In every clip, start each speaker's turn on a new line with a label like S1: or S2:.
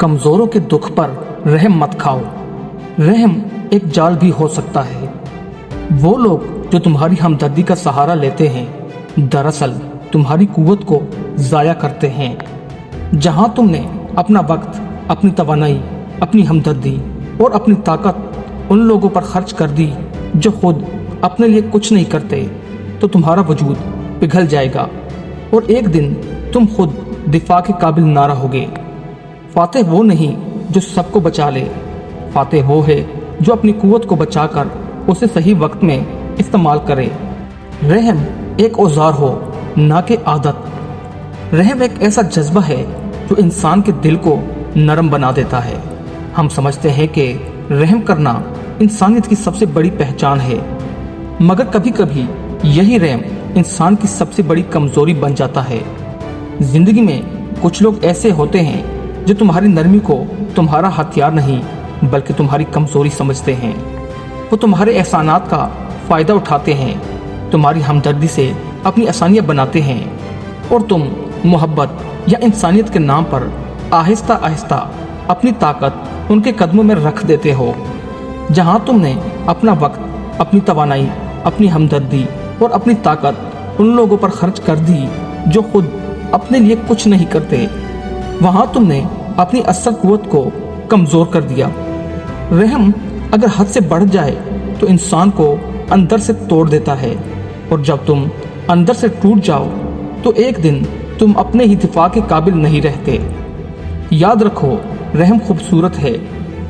S1: कमजोरों के दुख पर रहम मत खाओ। रहम एक जाल भी हो सकता है। वो लोग जो तुम्हारी हमदर्दी का सहारा लेते हैं दरअसल तुम्हारी कुव्वत को ज़ाया करते हैं। जहां तुमने अपना वक्त, अपनी तवानाई, अपनी हमदर्दी और अपनी ताकत उन लोगों पर खर्च कर दी जो खुद अपने लिए कुछ नहीं करते, तो तुम्हारा वजूद पिघल जाएगा और एक दिन तुम खुद दिफा के काबिल ना रहोगे। फातेह वो नहीं जो सबको बचा ले, फातेह वो है जो अपनी कुव्वत को बचाकर उसे सही वक्त में इस्तेमाल करे। रहम एक औजार हो, ना कि आदत। रहम एक ऐसा जज्बा है जो इंसान के दिल को नरम बना देता है। हम समझते हैं कि रहम करना इंसानियत की सबसे बड़ी पहचान है, मगर कभी कभी यही रहम इंसान की सबसे बड़ी कमजोरी बन जाता है। जिंदगी में कुछ लोग ऐसे होते हैं जो तुम्हारी नरमी को तुम्हारा हथियार नहीं बल्कि तुम्हारी कमजोरी समझते हैं। वो तुम्हारे एहसानात का फ़ायदा उठाते हैं, तुम्हारी हमदर्दी से अपनी आसानियाँ बनाते हैं और तुम मोहब्बत या इंसानियत के नाम पर आहिस्ता आहिस्ता अपनी ताकत उनके कदमों में रख देते हो। जहाँ तुमने अपना वक्त, अपनी तवानाई, अपनी हमदर्दी और अपनी ताकत उन लोगों पर खर्च कर दी जो खुद अपने लिए कुछ नहीं करते, वहां तुमने अपनी असल कुव्वत को कमजोर कर दिया। रहम अगर हद से बढ़ जाए तो इंसान को अंदर से तोड़ देता है, और जब तुम अंदर से टूट जाओ तो एक दिन तुम अपने ही दिफा के काबिल नहीं रहते। याद रखो, रहम खूबसूरत है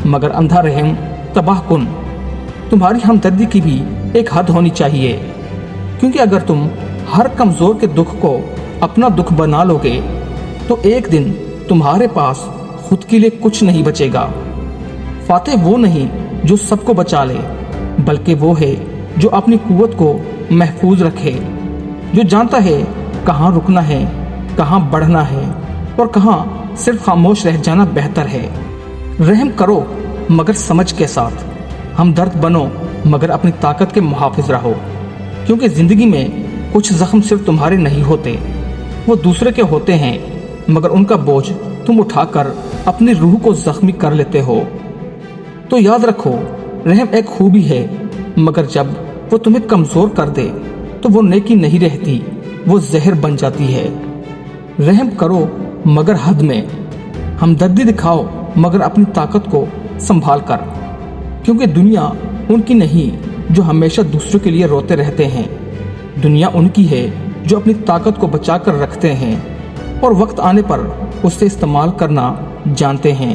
S1: मगर अंधा रहम तबाहकुन। तुम्हारी हमदर्दी की भी एक हद होनी चाहिए, क्योंकि अगर तुम हर कमजोर के दुख को अपना दुख बना लोगे तो एक दिन तुम्हारे पास खुद के लिए कुछ नहीं बचेगा। फातेह वो नहीं जो सबको बचा ले, बल्कि वो है जो अपनी कुव्वत को महफूज रखे, जो जानता है कहाँ रुकना है, कहाँ बढ़ना है और कहाँ सिर्फ खामोश रह जाना बेहतर है। रहम करो मगर समझ के साथ, हमदर्द बनो मगर अपनी ताकत के मुहाफिज रहो, क्योंकि जिंदगी में कुछ जख्म सिर्फ तुम्हारे नहीं होते, वो दूसरे के होते हैं, मगर उनका बोझ तुम उठाकर अपनी रूह को जख्मी कर लेते हो। तो याद रखो, रहम एक खूबी है, मगर जब वो तुम्हें कमजोर कर दे तो वो नेकी नहीं रहती, वो जहर बन जाती है। रहम करो मगर हद में, हमदर्दी दिखाओ मगर अपनी ताकत को संभाल कर, क्योंकि दुनिया उनकी नहीं जो हमेशा दूसरों के लिए रोते रहते हैं। दुनिया उनकी है जो अपनी ताकत को बचा कर रखते हैं और वक्त आने पर उससे इस्तेमाल करना जानते हैं।